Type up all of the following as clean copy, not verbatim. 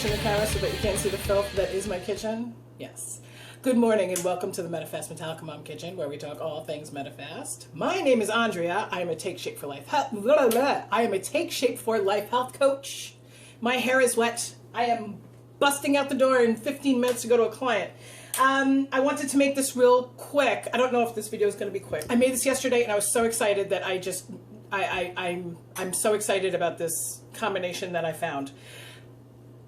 facing the camera so that you can't see the filth that is my kitchen? Yes. Good morning and welcome to the MedifastMetallicaMom kitchen, where we talk all things Medifast. My name is Andrea. I am a Take Shape for Life health. I am a Take Shape for Life health coach. My hair is wet. I am busting out the door in 15 minutes to go to a client. I wanted to make this real quick. I don't know if this video is going to be quick. I made this yesterday and I was so excited that I'm so excited about this combination that I found.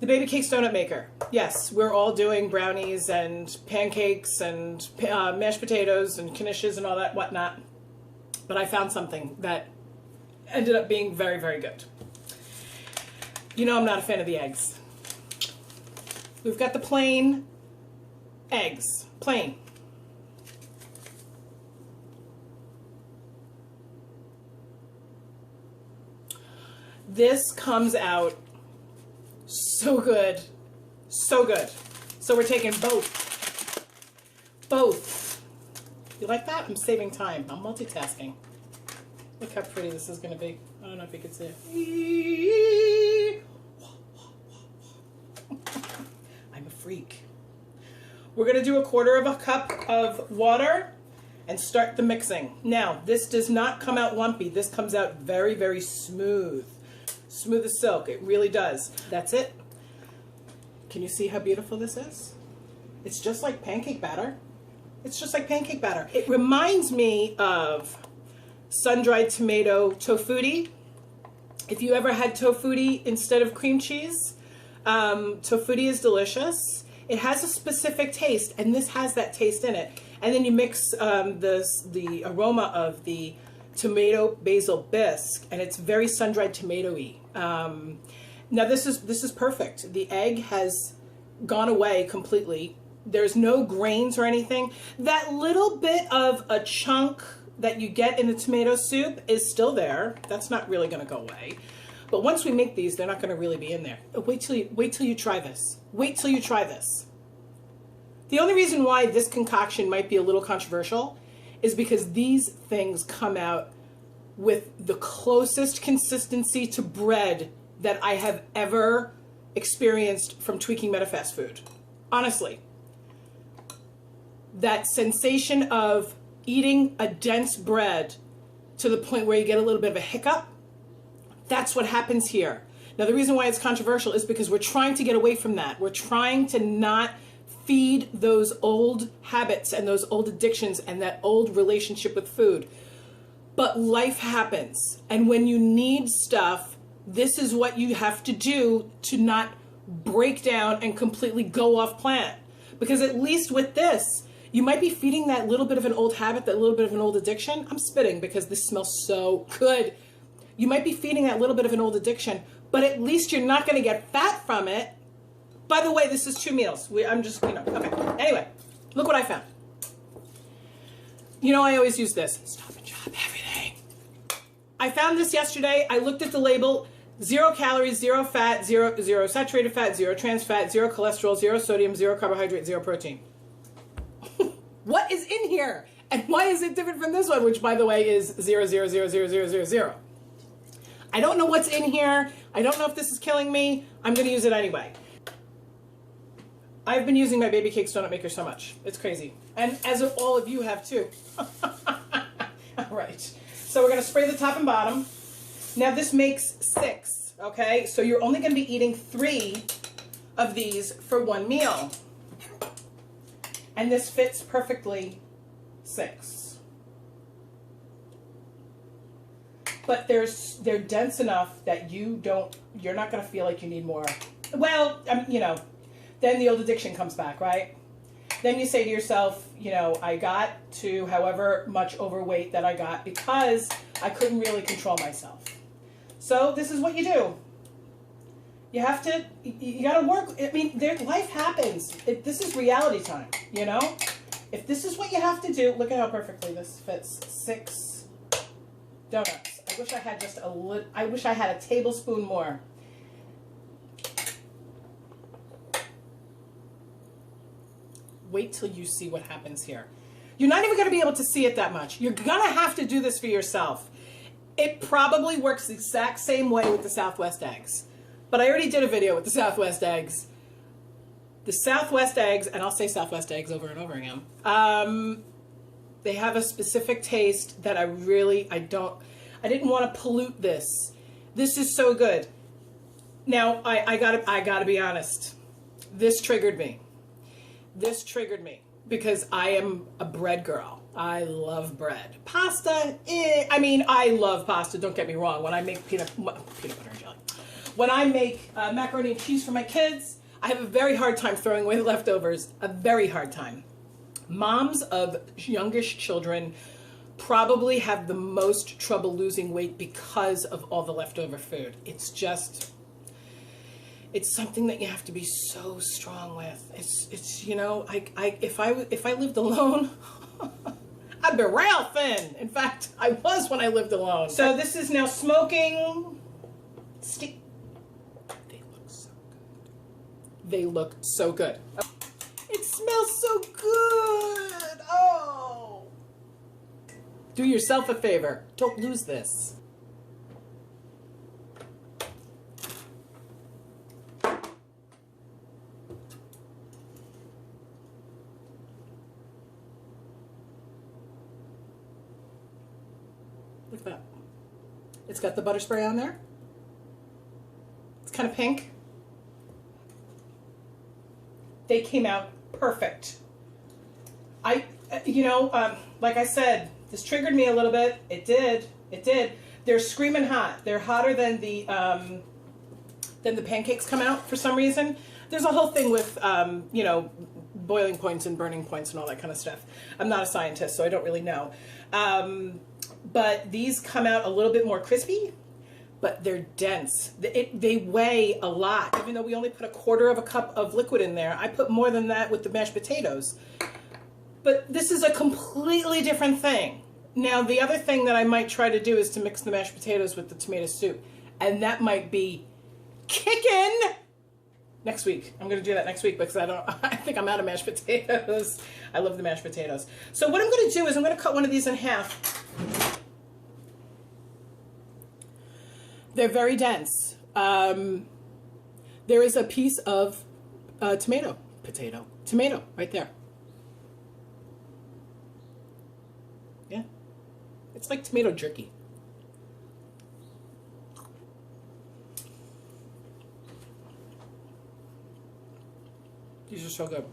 The baby cakes donut maker. Yes, we're all doing brownies and pancakes and mashed potatoes and knishes and all that whatnot. But I found something that ended up being very, very good. You know I'm not a fan of the eggs. We've got the plain eggs. Plain. This comes out so good. So good. So we're taking both. Both. You like that? I'm saving time. I'm multitasking. Look how pretty this is going to be. I don't know if you can see it. I'm a freak. We're going to do 1/4 cup of water and start the mixing. Now, this does not come out lumpy. This comes out very, very smooth. Smooth as silk. It really does. That's it. Can you see how beautiful this is? It's just like pancake batter. It's just like pancake batter. It reminds me of sun-dried tomato tofutti. If you ever had tofutti instead of cream cheese, tofutti is delicious. It has a specific taste, and this has that taste in it. And then you mix the aroma of the tomato basil bisque, and it's very sun-dried tomato-y. Now this is perfect. The egg has gone away completely. There's no grains or anything. That little bit of a chunk that you get in the tomato soup is still there. That's not really going to go away. But once we make these, they're not going to really be in there. Wait till you try this. Wait till you try this. The only reason why this concoction might be a little controversial is because these things come out with the closest consistency to bread that I have ever experienced from tweaking Medifast food. Honestly. That sensation of eating a dense bread to the point where you get a little bit of a hiccup, that's what happens here. Now, the reason why it's controversial is because we're trying to get away from that. We're trying to not feed those old habits and those old addictions and that old relationship with food. But life happens. And when you need stuff, this is what you have to do to not break down and completely go off plan. Because at least with this, you might be feeding that little bit of an old habit, that little bit of an old addiction. I'm spitting because this smells so good. You might be feeding that little bit of an old addiction, but at least you're not going to get fat from it. By the way, this is 2 meals. I'm just, okay. Anyway, look what I found. You know, I always use this. Stop and Shop everything. I found this yesterday. I looked at the label. 0 calories, 0 fat, 0 saturated fat, 0 trans fat, 0 cholesterol, 0 sodium, 0 carbohydrate, 0 protein. What is in here? And why is it different from this one, which, by the way, is 0, 0, 0, 0, 0, 0, 0. I don't know what's in here. I don't know if this is killing me. I'm going to use it anyway. I've been using my baby cakes donut maker so much. It's crazy. And as all of you have too. All right. So we're going to spray the top and bottom. Now this makes 6, okay? So you're only going to be eating 3 of these for 1 meal. And this fits perfectly 6. But they're dense enough that you're not going to feel like you need more. Well, then the old addiction comes back, right? Then you say to yourself, I got to however much overweight that I got because I couldn't really control myself. So this is what you do. You got to work. I mean, life happens. This is reality time, If this is what you have to do, look at how perfectly this fits. 6 donuts. I wish I had just I wish I had a tablespoon more. Wait till you see what happens here. You're not even going to be able to see it that much. You're going to have to do this for yourself. It probably works the exact same way with the Southwest eggs. But I already did a video with the Southwest eggs. The Southwest eggs, and I'll say Southwest eggs over and over again, they have a specific taste that I didn't want to pollute this. This is so good. Now, I gotta be honest. This triggered me. This triggered me because I am a bread girl. I love bread. Pasta, I mean, I love pasta, don't get me wrong. When I make peanut butter and jelly. When I make macaroni and cheese for my kids, I have a very hard time throwing away the leftovers. A very hard time. Moms of youngish children probably have the most trouble losing weight because of all the leftover food. It's something that you have to be so strong with. It's you know, if I lived alone, I'd be real thin. In fact, I was when I lived alone. So this is now smoking. They look so good. It smells so good. Oh. Do yourself a favor. Don't lose this. Look at that. It's got the butter spray on there. It's kind of pink. They came out perfect. Like I said, this triggered me a little bit. It did. They're screaming hot. They're hotter than the pancakes come out for some reason. There's a whole thing with, boiling points and burning points and all that kind of stuff. I'm not a scientist, so I don't really know. But these come out a little bit more crispy, but they're dense. They weigh a lot. Even though we only put 1/4 of a cup of liquid in there, I put more than that with the mashed potatoes. But this is a completely different thing. Now, the other thing that I might try to do is to mix the mashed potatoes with the tomato soup. And that might be kicking next week. I'm going to do that next week because I think I'm out of mashed potatoes. I love the mashed potatoes. So what I'm going to do is I'm going to cut one of these in half. They're very dense. There is a piece of tomato right there. Yeah. It's like tomato jerky. These are so good.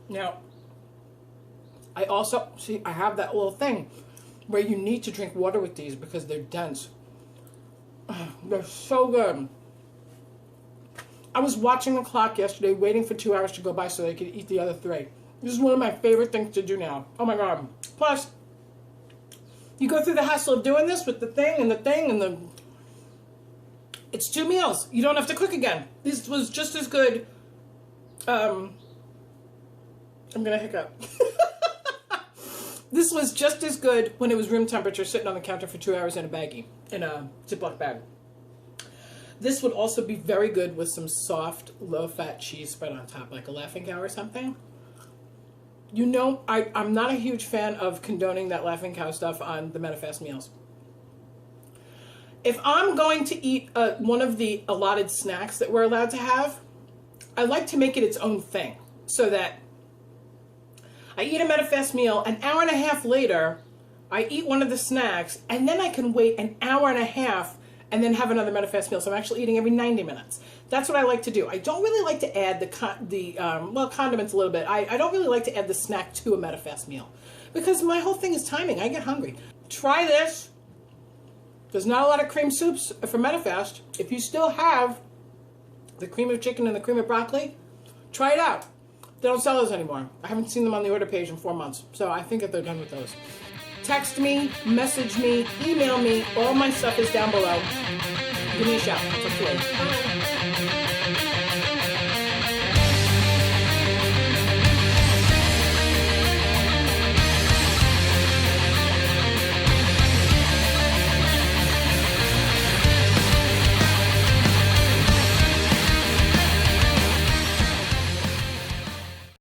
Now, I also, see, I have that little thing where you need to drink water with these because they're dense. They're so good. I was watching the clock yesterday, waiting for 2 hours to go by so I could eat the other 3. This is one of my favorite things to do now. Oh my God. Plus, you go through the hassle of doing this with the thing and the thing and the... It's 2 meals. You don't have to cook again. This was just as good. I'm gonna hiccup. This was just as good when it was room temperature, sitting on the counter for 2 hours in a baggie, in a Ziploc bag. This would also be very good with some soft, low-fat cheese spread on top, like a Laughing Cow or something. You know, I'm not a huge fan of condoning that Laughing Cow stuff on the Medifast meals. If I'm going to eat one of the allotted snacks that we're allowed to have, I like to make it its own thing, so that I eat a Medifast meal, an hour and a half later, I eat one of the snacks, and then I can wait an hour and a half and then have another Medifast meal. So I'm actually eating every 90 minutes. That's what I like to do. I don't really like to add condiments a little bit. I don't really like to add the snack to a Medifast meal because my whole thing is timing. I get hungry. Try this. There's not a lot of cream soups for Medifast. If you still have the cream of chicken and the cream of broccoli, try it out. They don't sell those anymore. I haven't seen them on the order page in 4 months, so I think that they're done with those. Text me, message me, email me. All my stuff is down below. Give me a shout. Talk to you later.